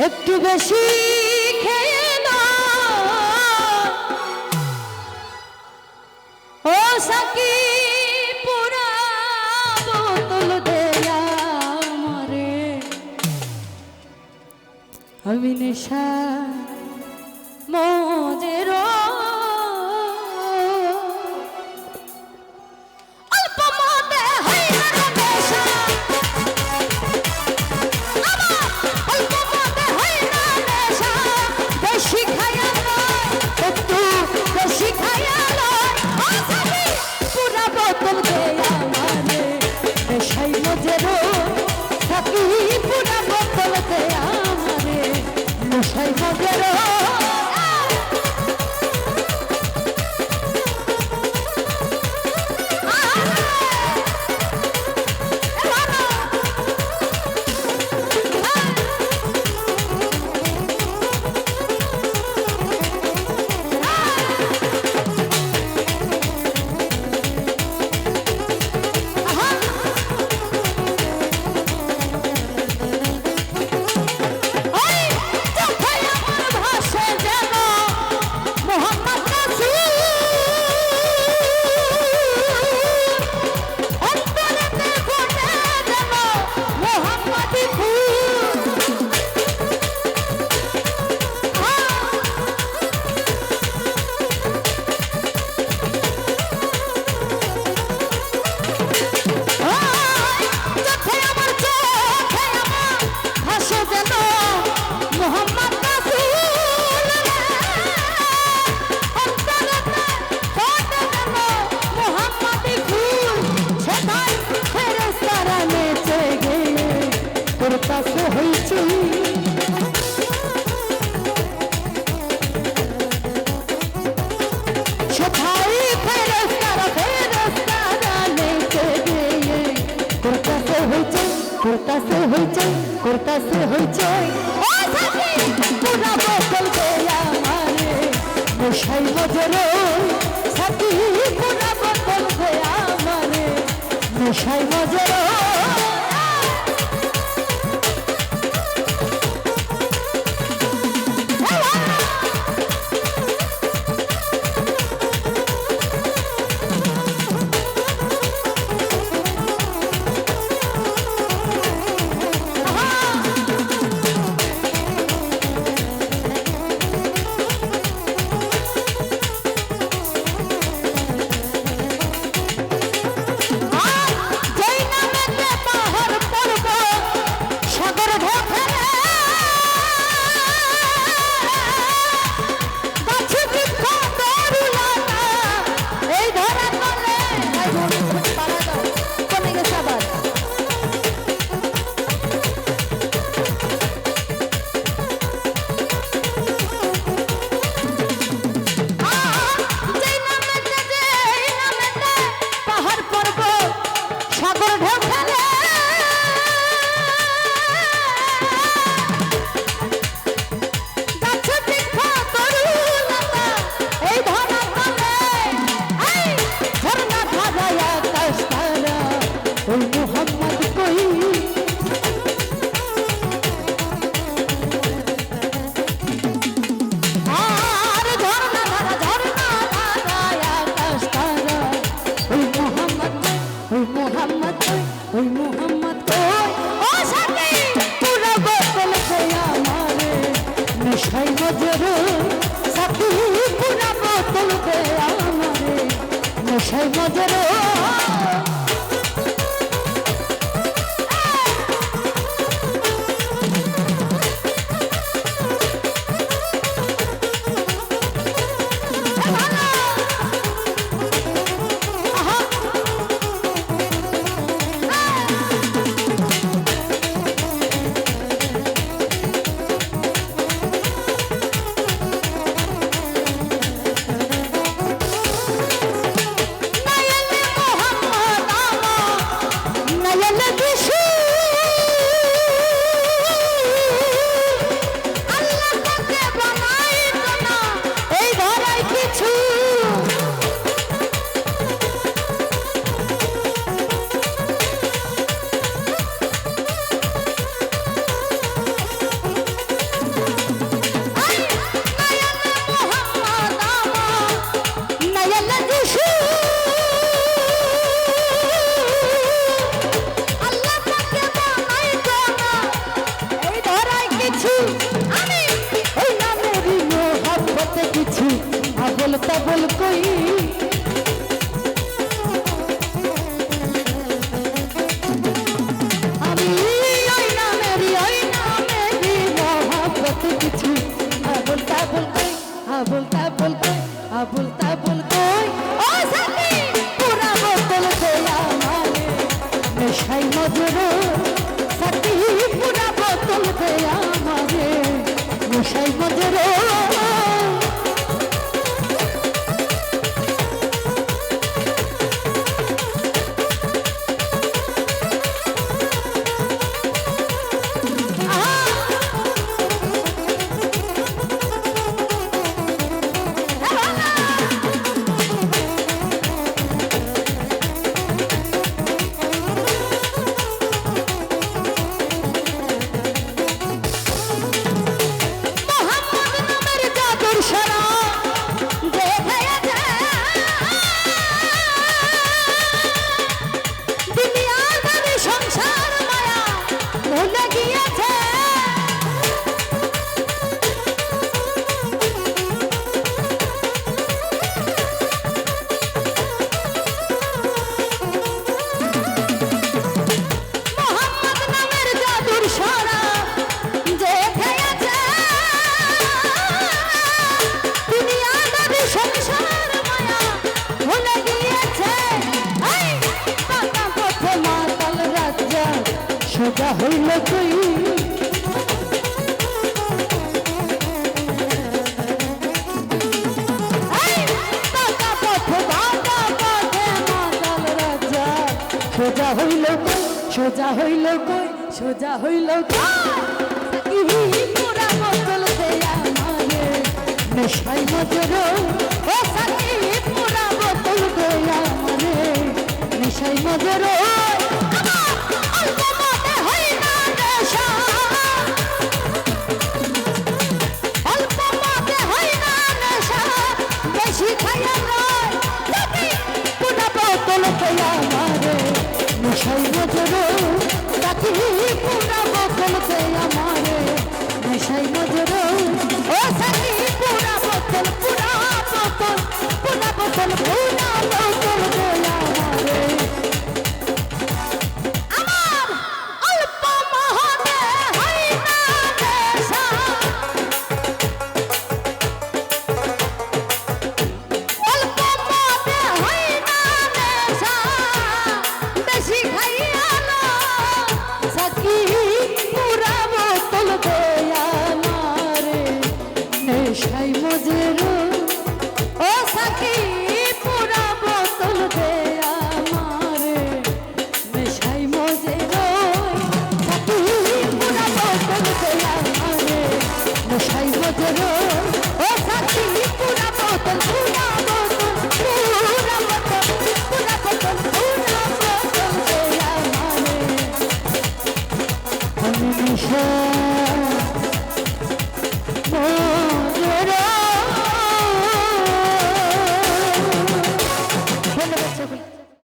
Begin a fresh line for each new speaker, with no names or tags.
একটু বেশি খেয়ে না ও সাকি পুরা বোতল দেয়া আমারে আমি নেশা মজের করতাছে হইচই ও সাথী পুরা বোতল দেয়া আমারে নেশাই মজের সাথী পুরা বোতল দেয়া আমারে নেশাই মজের নেশাই মজের সোজা হইল কই সোজা হইল কই সোজা হইল কই সোজা হইল কই পুরা বোতল দেয়া আমারে নেশাই মজর ও সাকি পুরা বোতল দেয়া আমারে নেশাই মজর অল্প মতে হই না নেশা অল্প মতে হই না নেশা বেশি খাইয়া রয় সাকি পুরা বোতল দেয়া আমারে নেশাই মজর সাকি পুরা বোতল দেয়া আমারে নেশাই মজর ও সাকি পুরা বোতল পুরা বোতল পুরা বোতল পুরা বোতল দেয়া আমারে আমার অল্প মহতে হয় না নেশা অল্প মহতে হয় না নেশা বেশি খাইয়া না সাকি পুরা বোতল দেয়া আমারে নেশাই মজের ও সাকি পুরা বোতল দে